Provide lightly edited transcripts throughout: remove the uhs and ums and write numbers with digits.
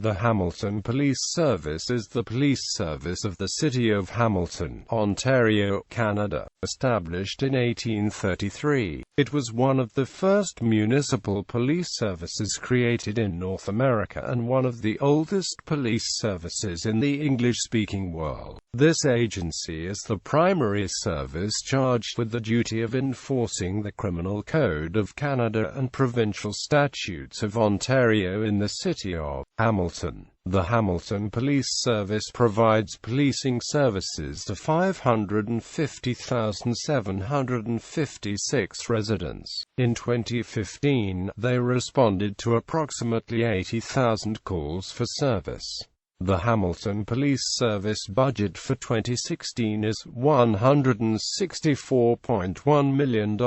The Hamilton Police Service is the police service of the city of Hamilton, Ontario, Canada, established in 1833. It was one of the first municipal police services created in North America and one of the oldest police services in the English-speaking world. This agency is the primary service charged with the duty of enforcing the Criminal Code of Canada and Provincial Statutes of Ontario in the city of Hamilton. The Hamilton Police Service provides policing services to 550,756 residents. In 2015, they responded to approximately 80,000 calls for service. The Hamilton Police Service budget for 2016 is $164.1 million.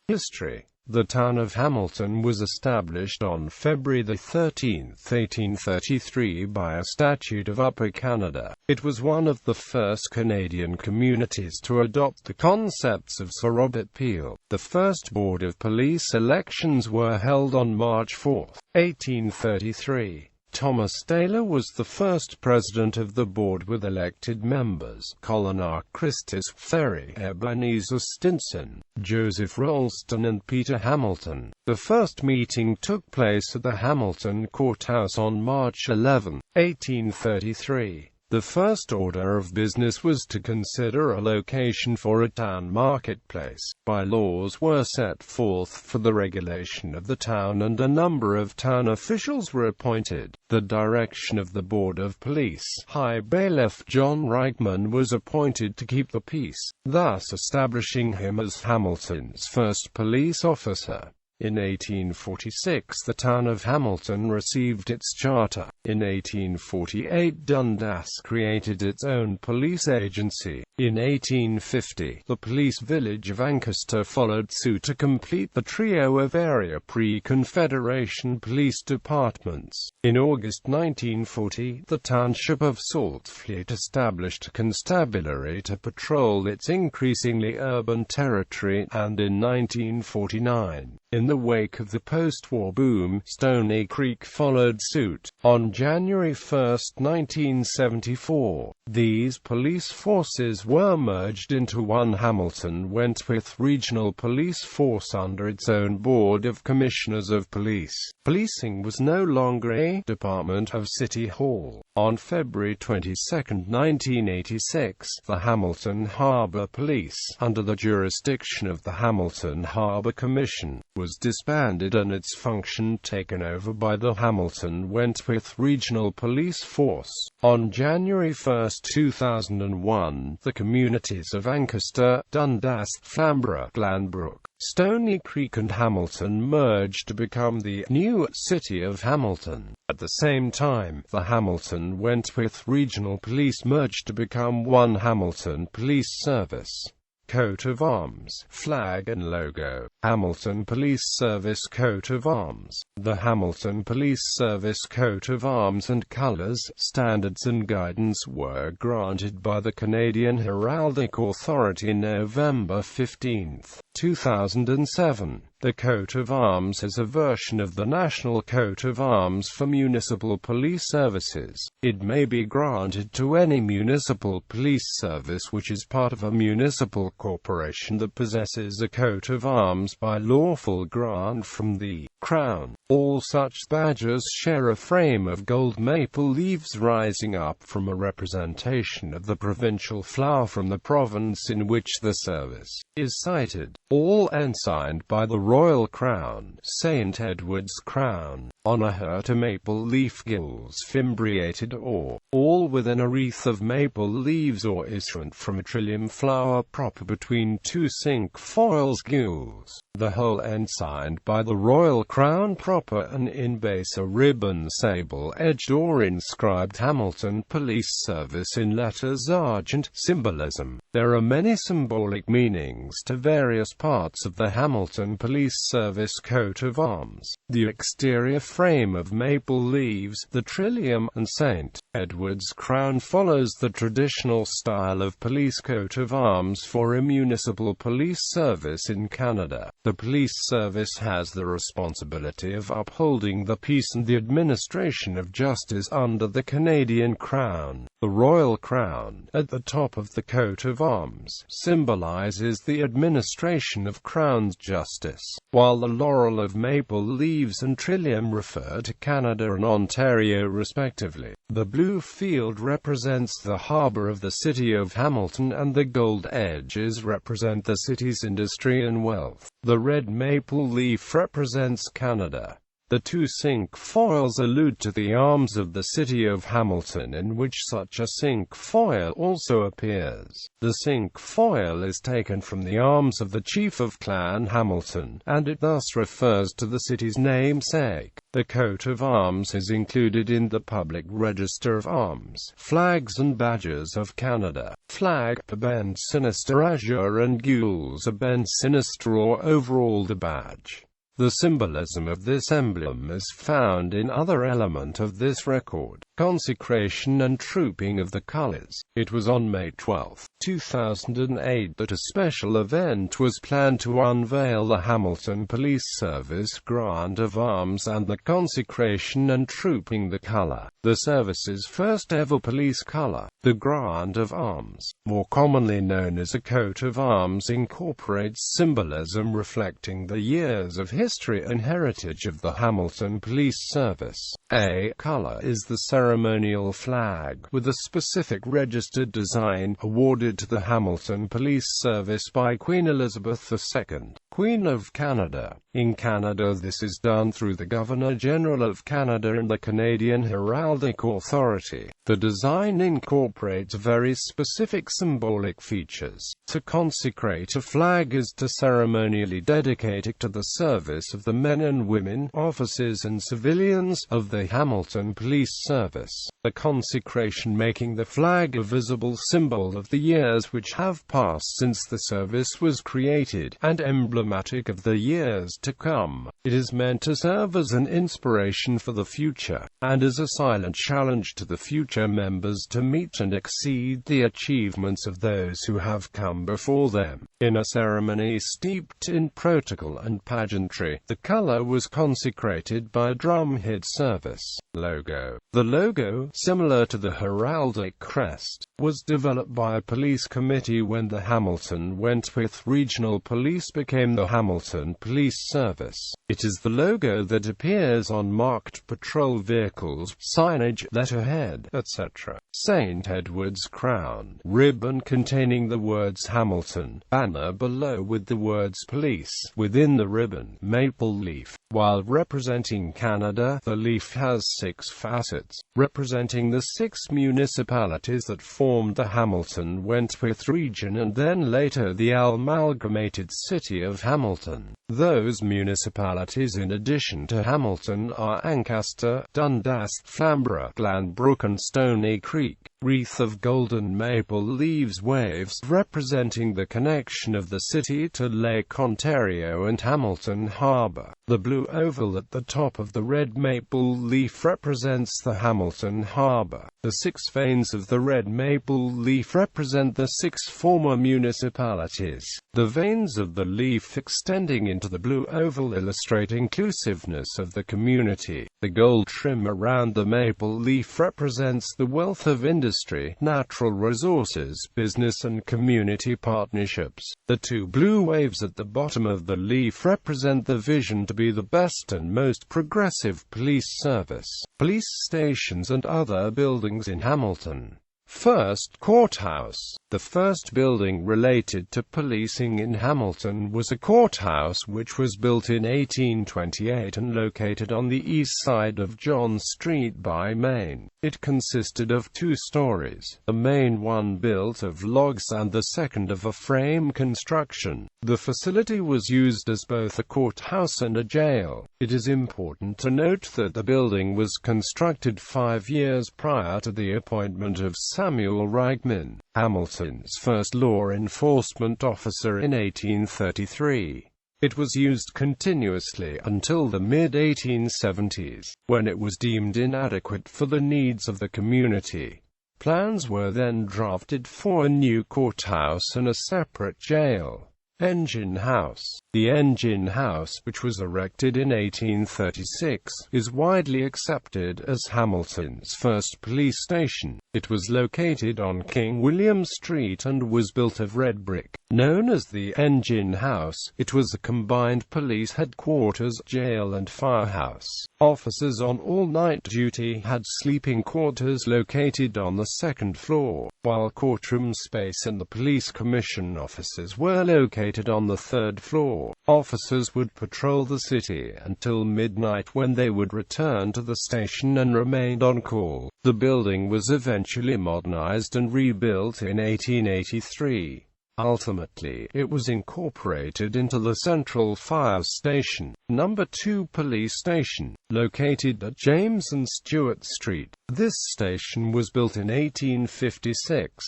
History. The town of Hamilton was established on February 13, 1833 by a statute of Upper Canada. It was one of the first Canadian communities to adopt the concepts of Sir Robert Peel. The first Board of Police elections were held on March 4, 1833. Thomas Taylor was the first president of the board with elected members: Colin R. Christus, Ferry, Ebenezer Stinson, Joseph Rolston and Peter Hamilton. The first meeting took place at the Hamilton Courthouse on March 11, 1833. The first order of business was to consider a location for a town marketplace. Bylaws were set forth for the regulation of the town and a number of town officials were appointed. The direction of the Board of Police, High Bailiff John Reichman was appointed to keep the peace, thus establishing him as Hamilton's first police officer. In 1846 the town of Hamilton received its charter. In 1848 Dundas created its own police agency. In 1850, the police village of Ancaster followed suit to complete the trio of area pre-Confederation police departments. In August 1940, the township of Saltfleet established a constabulary to patrol its increasingly urban territory, and in 1949, in the wake of the post-war boom, Stony Creek followed suit. On January 1, 1974, these police forces were merged into one Hamilton-Wentworth Regional Police Force under its own Board of Commissioners of Police. Policing was no longer a department of City Hall. On February 22, 1986, the Hamilton Harbour Police, under the jurisdiction of the Hamilton Harbour Commission, was disbanded and its function taken over by the Hamilton-Wentworth Regional Police Force. On January 1, 2001, the communities of Ancaster, Dundas, Flamborough, Glanbrook, Stony Creek and Hamilton merged to become the new City of Hamilton. At the same time, the Hamilton-Wentworth Regional Police merged to become one Hamilton Police Service. Coat of Arms, Flag and Logo. Hamilton Police Service Coat of Arms. The Hamilton Police Service Coat of Arms and Colors, Standards and Guidance were granted by the Canadian Heraldic Authority November 15, 2007. The coat of arms is a version of the national coat of arms for municipal police services. It may be granted to any municipal police service which is part of a municipal corporation that possesses a coat of arms by lawful grant from the Crown. All such badges share a frame of gold maple leaves rising up from a representation of the provincial flower from the province in which the service is cited. All ensigned by the Royal Crown, St. Edward's Crown, on a hurt a maple leaf gills fimbriated or, all within a wreath of maple leaves or issuant from a trillium flower proper between two cinquefoils gills. The whole ensigned by the Royal Crown proper and in base a ribbon sable-edged or inscribed Hamilton Police Service in letters argent. Symbolism. There are many symbolic meanings to various parts of the Hamilton Police Service coat of arms. The exterior frame of maple leaves, the trillium, and St. Edward's crown follows the traditional style of police coat of arms for a municipal police service in Canada. The police service has the responsibility of upholding the peace and the administration of justice under the Canadian Crown. The Royal Crown, at the top of the coat of arms, symbolizes the administration of Crown's justice, while the laurel of maple leaves and trillium refer to Canada and Ontario respectively. The blue field represents the harbour of the city of Hamilton, and the gold edges represent the city's industry and wealth. The red maple leaf represents Canada. The two cinquefoils allude to the arms of the city of Hamilton, in which such a cinquefoil also appears. The cinquefoil is taken from the arms of the chief of Clan Hamilton, and it thus refers to the city's namesake. The coat of arms is included in the Public Register of Arms, Flags and Badges of Canada. Flag, bend sinister azure, and gules, a bend sinister or overall the badge. The symbolism of this emblem is found in other element of this record: consecration and trooping of the colors. It was on May 12, 2008 that a special event was planned to unveil the Hamilton Police Service grant of arms and the consecration and trooping the color, the service's first ever police color. The grant of arms, more commonly known as a coat of arms, incorporates symbolism reflecting the years of history and heritage of the Hamilton Police Service. A color is the ceremonial flag, with a specific registered design, awarded to the Hamilton Police Service by Queen Elizabeth II, Queen of Canada. In Canada, this is done through the Governor-General of Canada and the Canadian Heraldic Authority. The design incorporates very specific symbolic features. To consecrate a flag is to ceremonially dedicate it to the service of the men and women, officers and civilians, of the Hamilton Police Service. The consecration making the flag a visible symbol of the years which have passed since the service was created, and emblematic of the years to come. It is meant to serve as an inspiration for the future, and as a silent challenge to the future members to meet and exceed the achievements of those who have come before them. In a ceremony steeped in protocol and pageantry, the color was consecrated by a drumhead service. Logo. The logo, similar to the heraldic crest, was developed by a police committee when the Hamilton Wentworth Regional Police became the Hamilton Police Service. It is the logo that appears on marked patrol vehicles, signage, letterhead, etc. St. Edward's crown, ribbon containing the words Hamilton, banner below with the words police, within the ribbon, maple leaf. While representing Canada, the leaf has 6 facets, representing the 6 municipalities that formed the Hamilton Wentworth region and then later the amalgamated city of Hamilton. Those municipalities in addition to Hamilton are Ancaster, Dundas, Flamborough, Glanbrook and Stony Creek. Wreath of golden maple leaves waves, representing the connection of the city to Lake Ontario and Hamilton Harbour. The blue oval at the top of the red maple leaf represents the Hamilton Harbour. The 6 veins of the red maple leaf represent the 6 former municipalities. The veins of the leaf extending into the blue oval illustrate inclusiveness of the community. The gold trim around the maple leaf represents the wealth of industry, natural resources, business and community partnerships. The 2 blue waves at the bottom of the leaf represent the vision to be the best and most progressive police service. Police stations and other buildings in Hamilton. First Courthouse. The first building related to policing in Hamilton was a courthouse which was built in 1828 and located on the east side of John Street by Main. It consisted of 2 stories, the main one built of logs and the second of a frame construction. The facility was used as both a courthouse and a jail. It is important to note that the building was constructed 5 years prior to the appointment of Samuel Reichman, Hamilton's first law enforcement officer in 1833. It was used continuously until the mid-1870s, when it was deemed inadequate for the needs of the community. Plans were then drafted for a new courthouse and a separate jail. Engine House. The Engine House, which was erected in 1836, is widely accepted as Hamilton's first police station. It was located on King William Street and was built of red brick. Known as the Engine House, it was a combined police headquarters, jail and firehouse. Officers on all-night duty had sleeping quarters located on the second floor, while courtroom space and the police commission offices were located on the third floor. Officers would patrol the city until midnight, when they would return to the station and remained on call. The building was eventually modernized and rebuilt in 1883. Ultimately, it was incorporated into the Central Fire Station, No. 2 Police Station, located at James and Stewart Street. This station was built in 1856.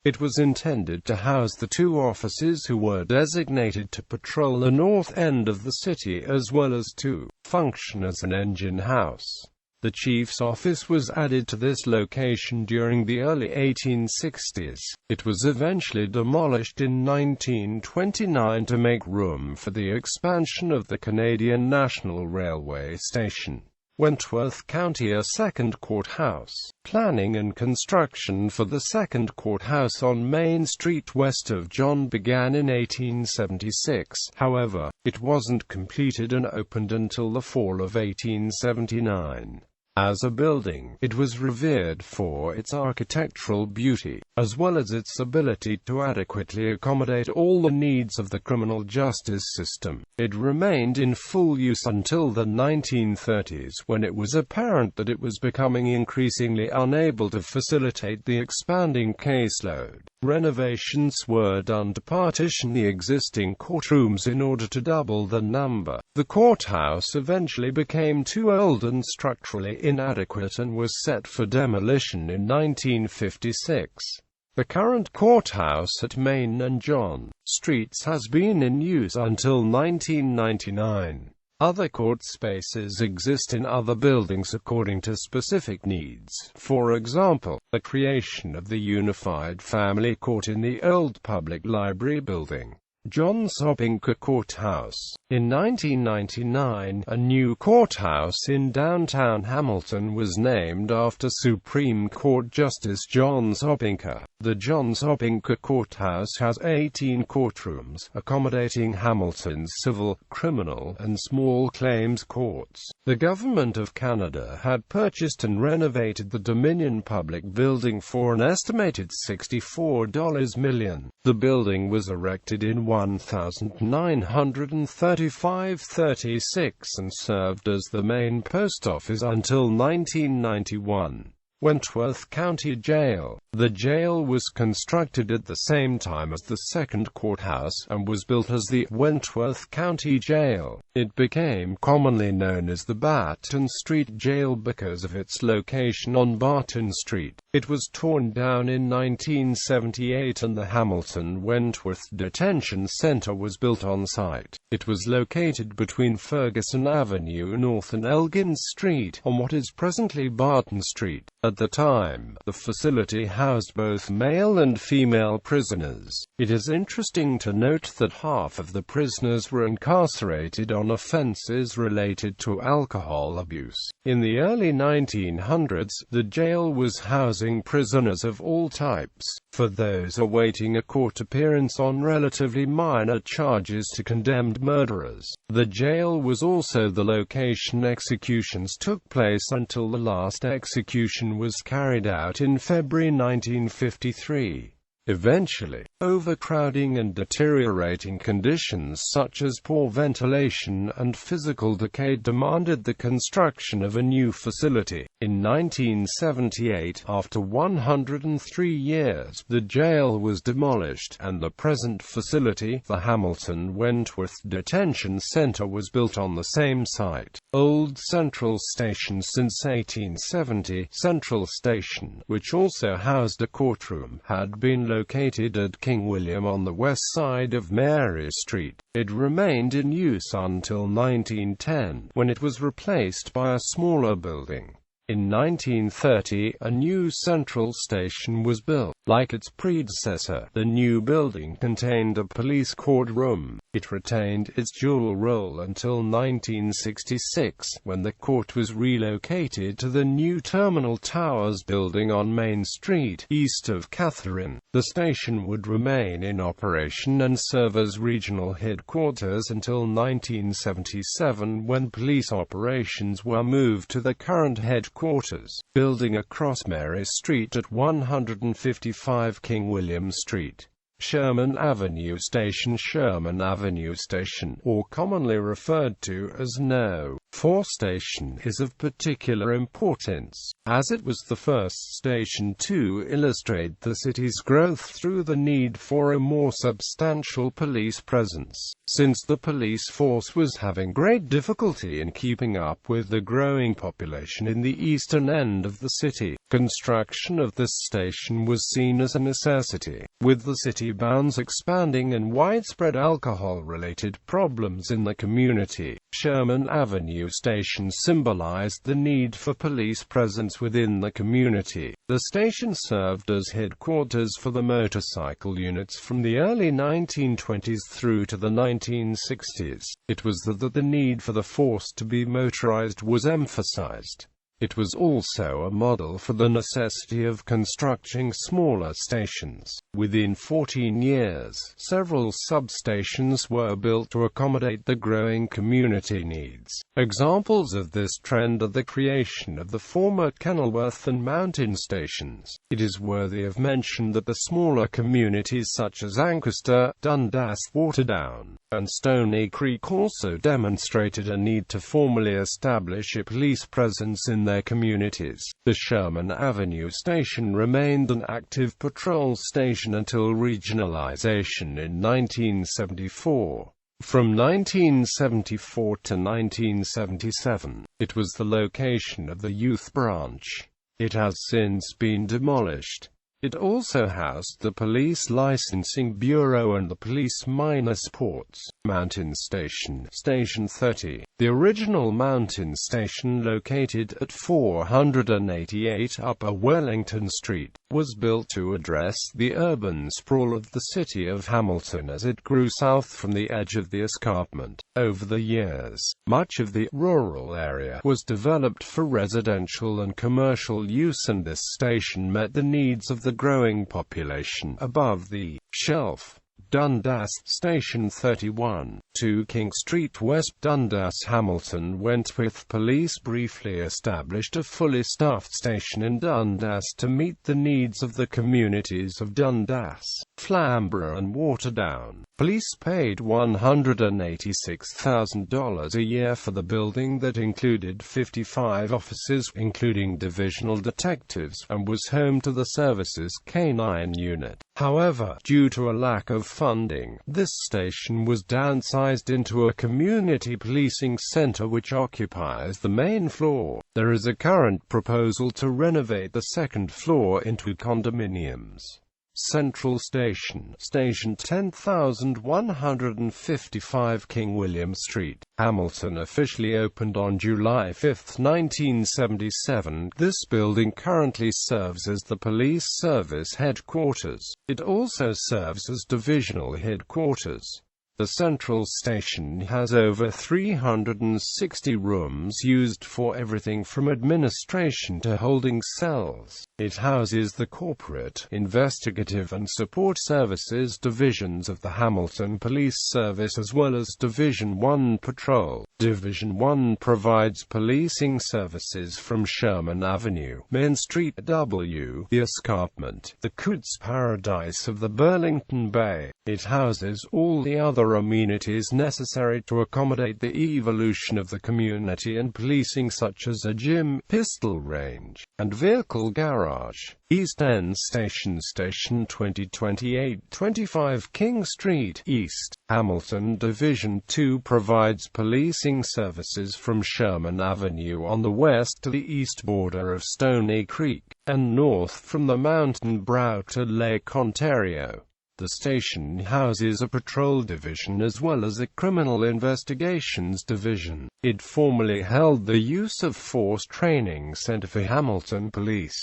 It was intended to house the two officers who were designated to patrol the north end of the city, as well as to function as an engine house. The chief's office was added to this location during the early 1860s. It was eventually demolished in 1929 to make room for the expansion of the Canadian National Railway station. Wentworth County. A second courthouse. Planning and construction for the second courthouse on Main Street west of John began in 1876. However, it wasn't completed and opened until the fall of 1879. As a building, it was revered for its architectural beauty, as well as its ability to adequately accommodate all the needs of the criminal justice system. It remained in full use until the 1930s, when it was apparent that it was becoming increasingly unable to facilitate the expanding caseload. Renovations were done to partition the existing courtrooms in order to double the number. The courthouse eventually became too old and structurally inadequate and was set for demolition in 1956. The current courthouse at Main and John Streets has been in use until 1999. Other court spaces exist in other buildings according to specific needs. For example, the creation of the Unified Family Court in the old Public Library building, John Sopinka Courthouse. In 1999, a new courthouse in downtown Hamilton was named after Supreme Court Justice John Sopinka. The John Sopinka Courthouse has 18 courtrooms, accommodating Hamilton's civil, criminal, and small claims courts. The Government of Canada had purchased and renovated the Dominion Public Building for an estimated $64 million. The building was erected in 1935-36 and served as the main post office until 1991. Wentworth County Jail. The jail was constructed at the same time as the second courthouse, and was built as the Wentworth County Jail. It became commonly known as the Barton Street Jail because of its location on Barton Street. It was torn down in 1978 and the Hamilton-Wentworth Detention Center was built on site. It was located between Ferguson Avenue North and Elgin Street, on what is presently Barton Street. At the time, the facility housed both male and female prisoners. It is interesting to note that half of the prisoners were incarcerated on offenses related to alcohol abuse. In the early 1900s, the jail was housing prisoners of all types. For those awaiting a court appearance on relatively minor charges to condemned murderers, the jail was also the location executions took place until the last execution was carried out in February 1953. Eventually, overcrowding and deteriorating conditions such as poor ventilation and physical decay demanded the construction of a new facility. In 1978, after 103 years, the jail was demolished, and the present facility, the Hamilton-Wentworth Detention Center, was built on the same site. Old Central Station. Since 1870, Central Station, which also housed a courtroom, had been located at King William on the west side of Mary Street. It remained in use until 1910, when it was replaced by a smaller building. In 1930, a new central station was built. Like its predecessor, the new building contained a police courtroom. It retained its dual role until 1966, when the court was relocated to the new Terminal Towers building on Main Street, east of Catherine. The station would remain in operation and serve as regional headquarters until 1977, when police operations were moved to the current headquarters building across Mary Street at 155 King William Street. Sherman Avenue Station. Sherman Avenue Station, or commonly referred to as No. 4 Station, is of particular importance, as it was the first station to illustrate the city's growth through the need for a more substantial police presence. Since the police force was having great difficulty in keeping up with the growing population in the eastern end of the city, construction of this station was seen as a necessity. With the city bounds expanding and widespread alcohol-related problems in the community, Sherman Avenue Station symbolized the need for police presence within the community. The station served as headquarters for the motorcycle units from the early 1920s through to the 1960s. It was that the need for the force to be motorized was emphasized. It was also a model for the necessity of constructing smaller stations. Within 14 years, several substations were built to accommodate the growing community needs. Examples of this trend are the creation of the former Kenilworth and Mountain stations. It is worthy of mention that the smaller communities such as Ancaster, Dundas, Waterdown, and Stony Creek also demonstrated a need to formally establish a police presence in their communities. The Sherman Avenue Station remained an active patrol station until regionalization in 1974. From 1974 to 1977, it was the location of the youth branch. It has since been demolished. It also housed the Police Licensing Bureau and the Police Sports. Mountain Station. Station 30. The original Mountain Station, located at 488 Upper Wellington Street, was built to address the urban sprawl of the city of Hamilton as it grew south from the edge of the escarpment. Over the years, much of the rural area was developed for residential and commercial use, and this station met the needs of the growing population. Above the shelf. Dundas. Station 31. 2 King Street West. Dundas. Hamilton Wentworth Police briefly established a fully staffed station in Dundas to meet the needs of the communities of Dundas, Flamborough and Waterdown. Police paid $186,000 a year for the building that included 55 officers, including divisional detectives, and was home to the service's K-9 unit. However, due to a lack of funding, this station was downsized into a community policing center which occupies the main floor. There is a current proposal to renovate the second floor into condominiums. Central Station. Station 10,155 King William Street, Hamilton officially opened on July 5, 1977. This building currently serves as the police service headquarters. It also serves as divisional headquarters. The Central Station has over 360 rooms used for everything from administration to holding cells. It houses the corporate, investigative and support services divisions of the Hamilton Police Service as well as Division 1 Patrol. Division 1 provides policing services from Sherman Avenue, Main Street W, the escarpment, the Coots Paradise of the Burlington Bay. It houses all the other amenities necessary to accommodate the evolution of the community and policing, such as a gym, pistol range, and vehicle garage. East End Station. Station 2028-25 King Street East, Hamilton. Division 2 provides policing services from Sherman Avenue on the west to the east border of Stony Creek, and north from the mountain brow to Lake Ontario. The station houses a patrol division as well as a criminal investigations division. It formerly held the use of force training center for Hamilton Police.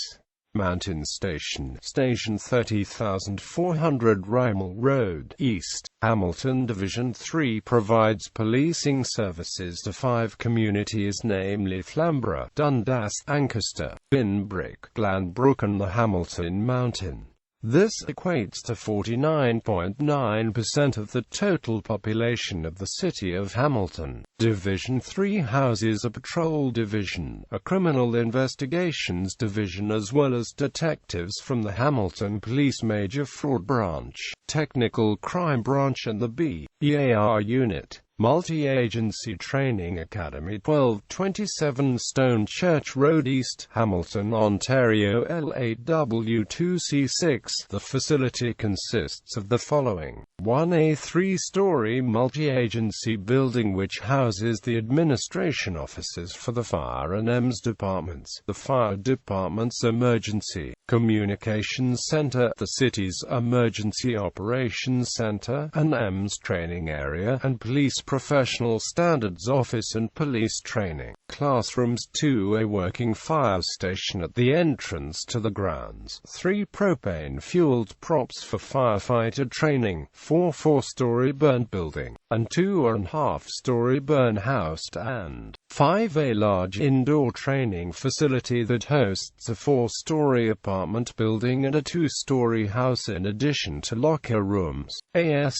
Mountain Station, Station 30,400 Rymel Road, East, Hamilton Division 3 provides policing services to 5 communities namely Flamborough, Dundas, Ancaster, Binbrick, Glanbrook and the Hamilton Mountain. This equates to 49.9% of the total population of the city of Hamilton. Division 3 houses a patrol division, a criminal investigations division as well as detectives from the Hamilton Police Major Fraud Branch, Technical Crime Branch and the BEAR Unit. Multi-Agency Training Academy 1227 Stone Church Road East, Hamilton, Ontario LAW2C6. The facility consists of the following. 1. A 3-story multi-agency building which houses the administration offices for the fire and EMS departments, the fire department's emergency communications center, the city's emergency operations center, an EMS training area, and police professional standards office and police training. Classrooms. 2. A working fire station at the entrance to the grounds. 3. Propane-fueled props for firefighter training. 4. 4-story burn building, and 2.5-story burn house. And 5. A large indoor training facility that hosts a 4-story apartment building and a 2-story house in addition to locker rooms, a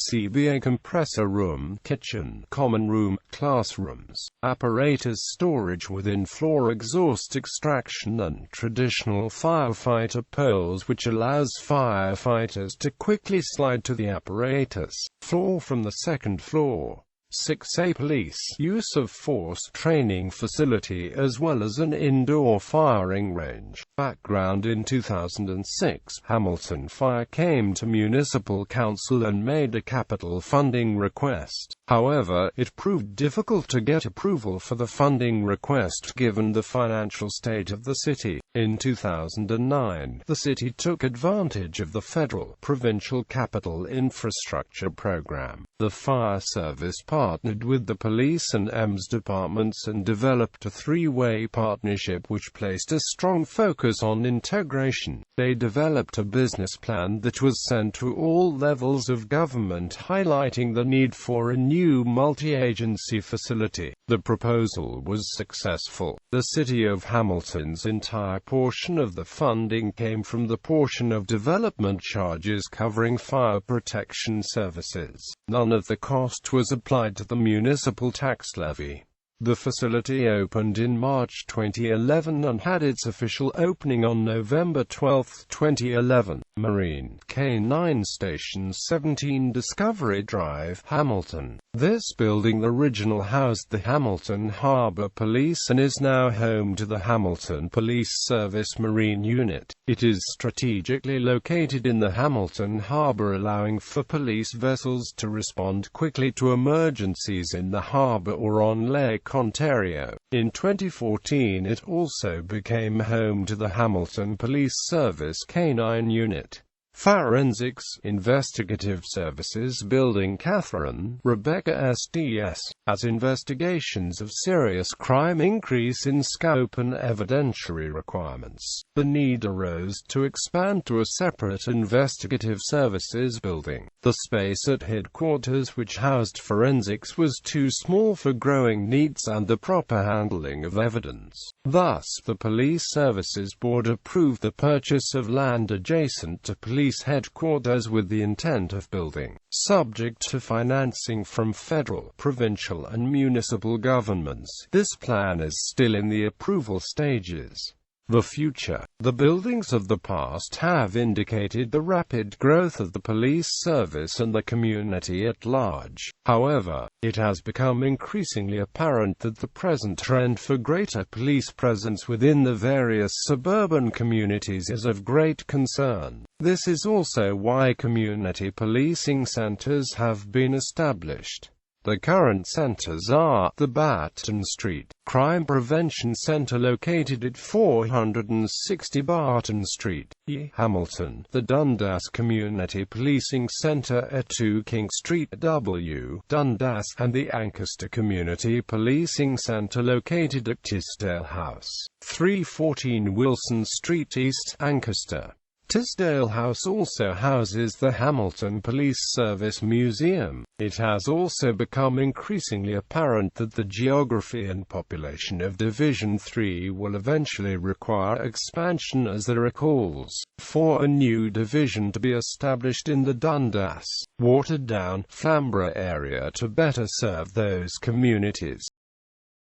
compressor room, kitchen, common room, classrooms, apparatus storage within floor exhaust extraction and traditional firefighter poles which allows firefighters to quickly slide to the apparatus floor from the second floor. 6. A police use of force training facility as well as an indoor firing range. Background. In 2006, Hamilton Fire came to Municipal Council and made a capital funding request. However, it proved difficult to get approval for the funding request given the financial state of the city. In 2009, the city took advantage of the federal Provincial Capital Infrastructure Program. The fire service partnered with the police and EMS departments and developed a 3-way partnership which placed a strong focus on integration. They developed a business plan that was sent to all levels of government highlighting the need for a new multi-agency facility. The proposal was successful. The City of Hamilton's entire portion of the funding came from the portion of development charges covering fire protection services. None of the cost was applied to the municipal tax levy. The facility opened in March 2011 and had its official opening on November 12, 2011. Marine K9 Station 17 Discovery Drive, Hamilton. This building originally housed the Hamilton Harbour Police and is now home to the Hamilton Police Service Marine Unit. It is strategically located in the Hamilton Harbour, allowing for police vessels to respond quickly to emergencies in the harbour or on Lake Ontario. In 2014 it also became home to the Hamilton Police Service K9 Unit. Forensics Investigative Services Building. Catherine Rebecca SDS. As investigations of serious crime increase in scope and evidentiary requirements, the need arose to expand to a separate investigative services building. The space at headquarters which housed forensics was too small for growing needs and the proper handling of evidence. Thus, the Police Services Board approved the purchase of land adjacent to police headquarters with the intent of building, subject to financing from federal, provincial and municipal governments. This plan is still in the approval stages. The future. The buildings of the past have indicated the rapid growth of the police service and the community at large. However, it has become increasingly apparent that the present trend for greater police presence within the various suburban communities is of great concern. This is also why community policing centers have been established. The current centers are the Barton Street Crime Prevention Center located at 460 Barton Street, Hamilton, the Dundas Community Policing Center at 2 King Street, Dundas, and the Ancaster Community Policing Center located at Tisdale House, 314 Wilson Street East, Ancaster. Tisdale House also houses the Hamilton Police Service Museum. It has also become increasingly apparent that the geography and population of Division 3 will eventually require expansion, as there are calls for a new division to be established in the Dundas, watered-down, Flamborough area to better serve those communities.